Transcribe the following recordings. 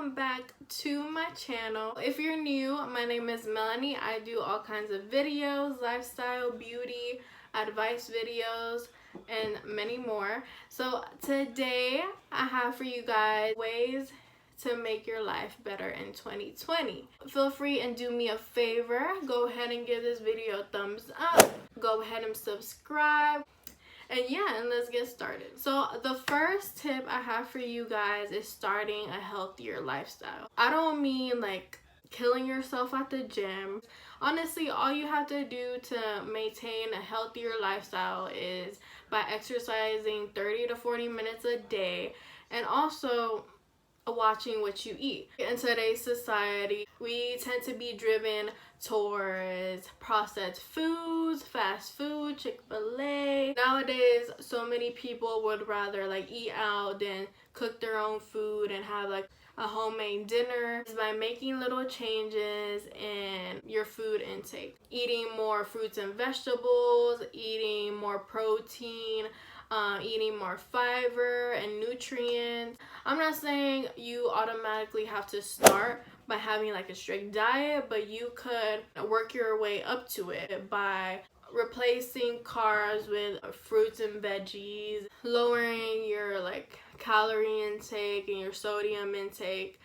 welcome back to my channel. If you're new, my name is Melanie. I do all kinds of videos, lifestyle, beauty, advice videos, and many more. So today I have for you guys ways to make your life better in 2020. Feel free and do me a favor. Go ahead and give this video a thumbs up. Go ahead and subscribe. And yeah, and let's get started. So the first tip I have for you guys is starting a healthier lifestyle. I don't mean like killing yourself at the gym. Honestly, all you have to do to maintain a healthier lifestyle is by exercising 30 to 40 minutes a day, and also watching what you eat. In today's society, we tend to be driven towards processed foods, fast food, Chick-fil-A. Nowadays, so many people would rather like eat out than cook their own food and have like a homemade dinner. By making little changes in your food intake, eating more fruits and vegetables, eating more protein, eating more fiber and nutrients. I'm not saying you automatically have to start by having like a strict diet, but you could work your way up to it by replacing carbs with fruits and veggies, lowering your like calorie intake and your sodium intake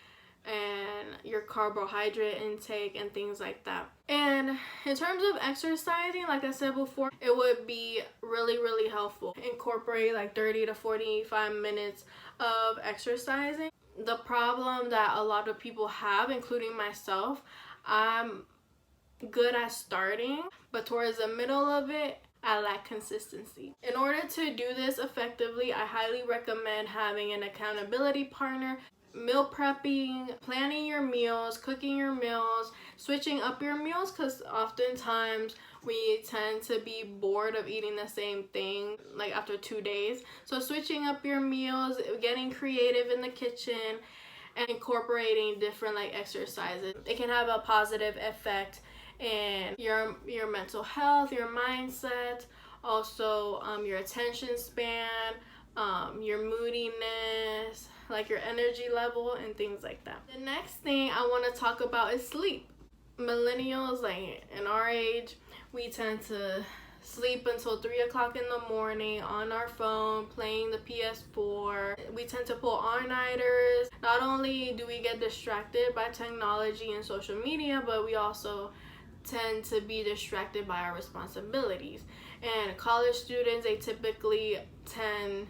and your carbohydrate intake and things like that. And in terms of exercising, like I said before, it would be really helpful. Incorporate like 30 to 45 minutes of exercising. The problem that a lot of people have, including myself, I'm good at starting, but towards the middle of it, I lack consistency. In order to do this effectively, I highly recommend having an accountability partner. Meal prepping, planning your meals, cooking your meals, switching up your meals, because oftentimes we tend to be bored of eating the same thing like after 2 days. So switching up your meals, getting creative in the kitchen, and incorporating different like exercises, it can have a positive effect in your mental health, your mindset, also your attention span, your moodiness, like your energy level and things like that. The next thing I want to talk about is sleep. Millennials, like in our age, we tend to sleep until 3 o'clock in the morning on our phone playing the PS4. We tend to pull all-nighters. Not only do we get distracted by technology and social media, but we also tend to be distracted by our responsibilities. And college students, they typically tend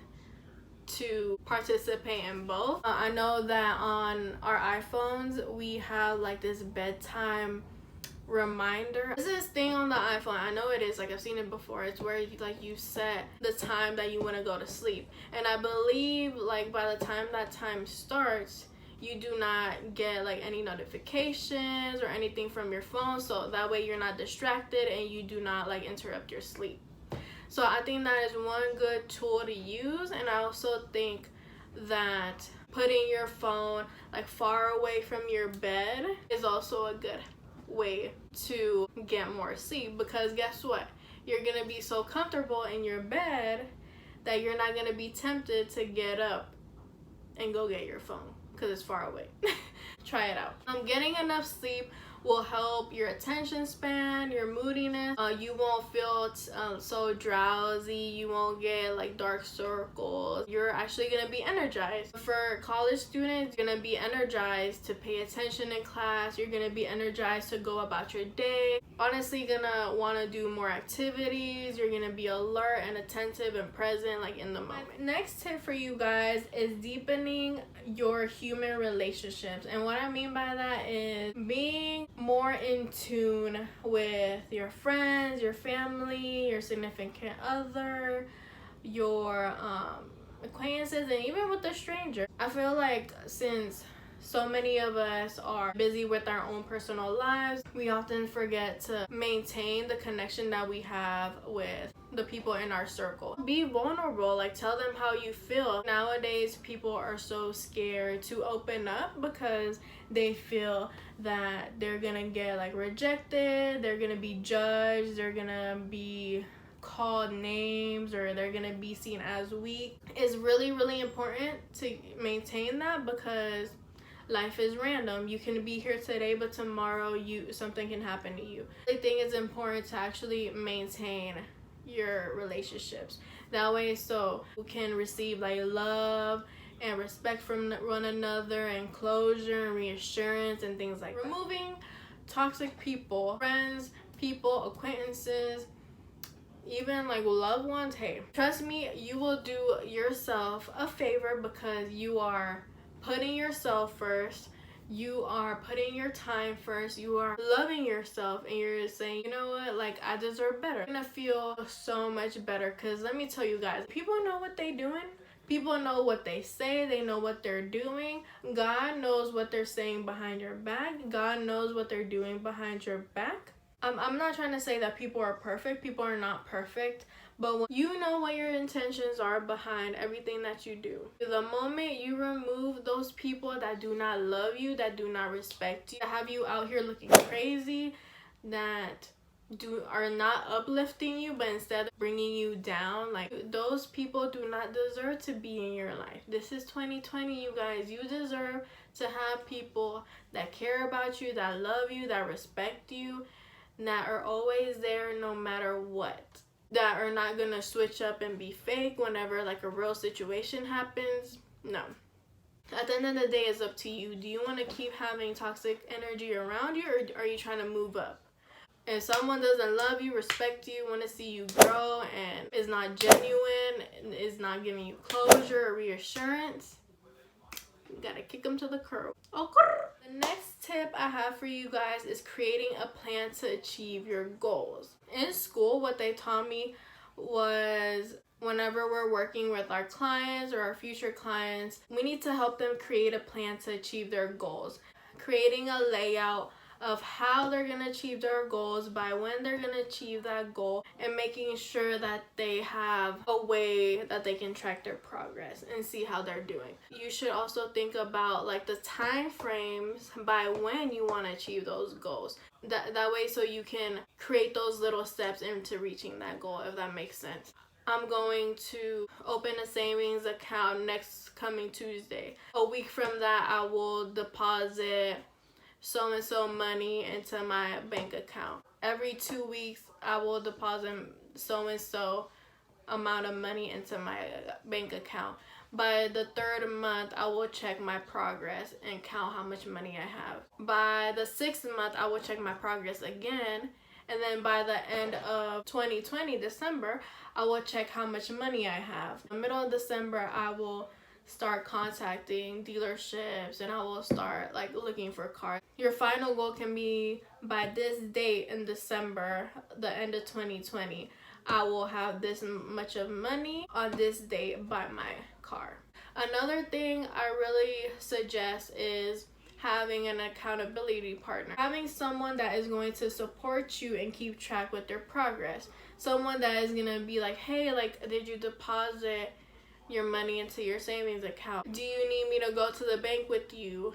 to participate in both. I know that on our iPhones we have like this bedtime reminder. There's this thing on the iPhone, I know it is, like I've seen it before. It's where you set the time that you want to go to sleep, and I believe like by the time that time starts, you do not get like any notifications or anything from your phone, so that way you're not distracted and you do not like interrupt your sleep. So I think that is one good tool to use. And I also think that putting your phone like far away from your bed is also a good way to get more sleep, because guess what? You're gonna be so comfortable in your bed that you're not gonna be tempted to get up and go get your phone because it's far away. Try it out. Getting enough sleep will help your attention span, your moodiness. You won't feel so drowsy. You won't get like dark circles. You're actually gonna be energized. For college students, you're gonna be energized to pay attention in class. You're gonna be energized to go about your day. Honestly, gonna want to do more activities. You're gonna be alert and attentive and present like in the moment. Next tip for you guys is deepening your human relationships. And what I mean by that is being more in tune with your friends, your family, your significant other, your acquaintances, and even with a stranger. I feel like since so many of us are busy with our own personal lives, we often forget to maintain the connection that we have with the people in our circle. Be vulnerable, like tell them how you feel. Nowadays, people are so scared to open up because they feel that they're gonna get like rejected, they're gonna be judged, they're gonna be called names, or they're gonna be seen as weak. It's really important to maintain that, because life is random. You can be here today, but tomorrow something can happen to you. I think it's important to actually maintain your relationships. That way, so you can receive like love and respect from one another, and closure and reassurance and things like that. Removing toxic people, friends, people, acquaintances, even like loved ones. Hey, trust me, you will do yourself a favor because you are putting yourself first. You are putting your time first. You are loving yourself, and you're saying, you know what, like, I deserve better. I'm gonna feel so much better, because let me tell you guys, people know what they doing. People know what they say. They know what they're doing. God knows what they're saying behind your back. God knows what they're doing behind your back. I'm not trying to say that people are perfect. People are not perfect. But when you know what your intentions are behind everything that you do. The moment you remove those people that do not love you, that do not respect you, that have you out here looking crazy, that are not uplifting you, but instead of bringing you down, like, those people do not deserve to be in your life. This is 2020, you guys. You deserve to have people that care about you, that love you, that respect you, that are always there no matter what, that are not gonna switch up and be fake whenever like a real situation happens. No. At the end of the day, it's up to you. Do you want to keep having toxic energy around you, or are you trying to move up? If someone doesn't love you, respect you, want to see you grow, and is not genuine, is not giving you closure or reassurance, you gotta kick them to the curb. Okay. The next tip I have for you guys is creating a plan to achieve your goals. In school, what they taught me was, whenever we're working with our clients or our future clients, we need to help them create a plan to achieve their goals. Creating a layout of how they're going to achieve their goals, by when they're going to achieve that goal, and making sure that they have a way that they can track their progress and see how they're doing. You should also think about like the time frames by when you want to achieve those goals. That way, so you can create those little steps into reaching that goal, if that makes sense. I'm going to open a savings account next coming Tuesday. A week from that, I will deposit so and so money into my bank account. Every 2 weeks, I will deposit so and so amount of money into my bank account. By the 3rd month, I will check my progress and count how much money I have. By the 6th month, I will check my progress again. And then by the end of 2020, December, I will check how much money I have. In the middle of December, I will start contacting dealerships, and I will start like looking for cars. Your final goal can be, by this date in December, the end of 2020, I will have this much of money on this date by my car. Another thing I really suggest is having an accountability partner. Having someone that is going to support you and keep track with your progress. Someone that is going to be like, hey, like, did you deposit your money into your savings account? Do you need me to go to the bank with you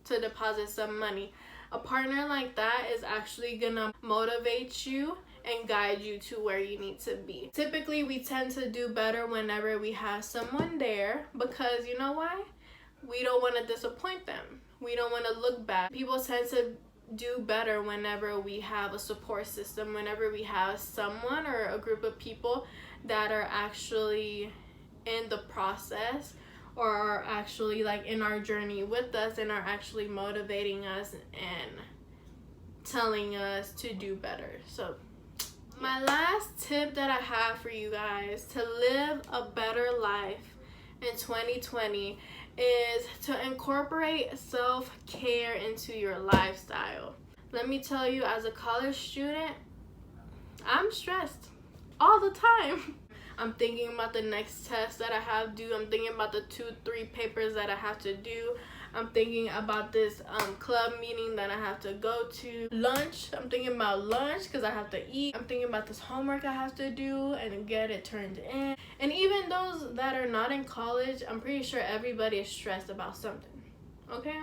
to deposit some money? A partner like that is actually gonna motivate you and guide you to where you need to be. Typically, we tend to do better whenever we have someone there, because you know why? We don't want to disappoint them. We don't want to look bad. People tend to do better whenever we have a support system, whenever we have someone or a group of people that are actually in the process, or are actually like in our journey with us, and are actually motivating us and telling us to do better. So my last tip that I have for you guys to live a better life in 2020 is to incorporate self-care into your lifestyle. Let me tell you, as a college student, I'm stressed all the time. I'm thinking about the next test that I have due. I'm thinking about the 2-3 papers that I have to do. I'm thinking about this club meeting that I have to go to. Lunch, I'm thinking about lunch because I have to eat. I'm thinking about this homework I have to do and get it turned in. And even those that are not in college, I'm pretty sure everybody is stressed about something, okay?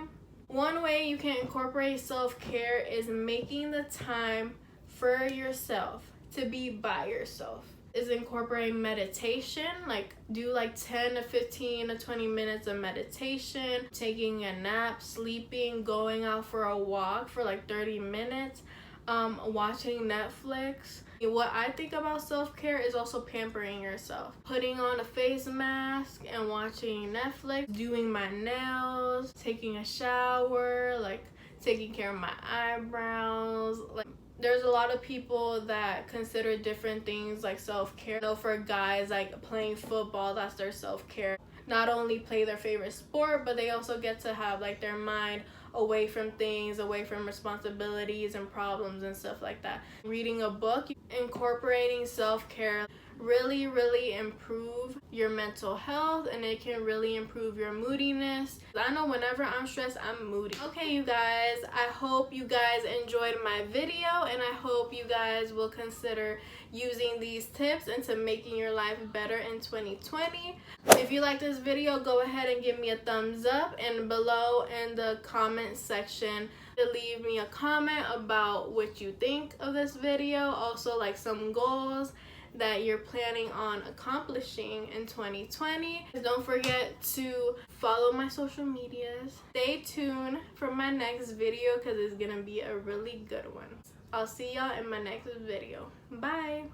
One way you can incorporate self-care is making the time for yourself, to be by yourself. is incorporating meditation. Like do like 10 to 15 to 20 minutes of meditation, taking a nap, sleeping, going out for a walk for like 30 minutes, watching Netflix. What I think about self-care is also pampering yourself. Putting on a face mask and watching Netflix, doing my nails, taking a shower, like taking care of my eyebrows. Like there's a lot of people that consider different things like self-care. For guys, like playing football, that's their self-care. Not only play their favorite sport, but they also get to have like their mind away from things, away from responsibilities and problems and stuff like that. Reading a book, incorporating self-care really improve your mental health, and it can really improve your moodiness. I know whenever I'm stressed, I'm moody. Okay, you guys, I hope you guys enjoyed my video, and I hope you guys will consider using these tips into making your life better in 2020. If you like this video, go ahead and give me a thumbs up, and below in the comment section leave me a comment about what you think of this video, also like some goals that you're planning on accomplishing in 2020. Don't forget to follow my social medias. Stay tuned for my next video because it's gonna be a really good one. I'll see y'all in my next video. Bye.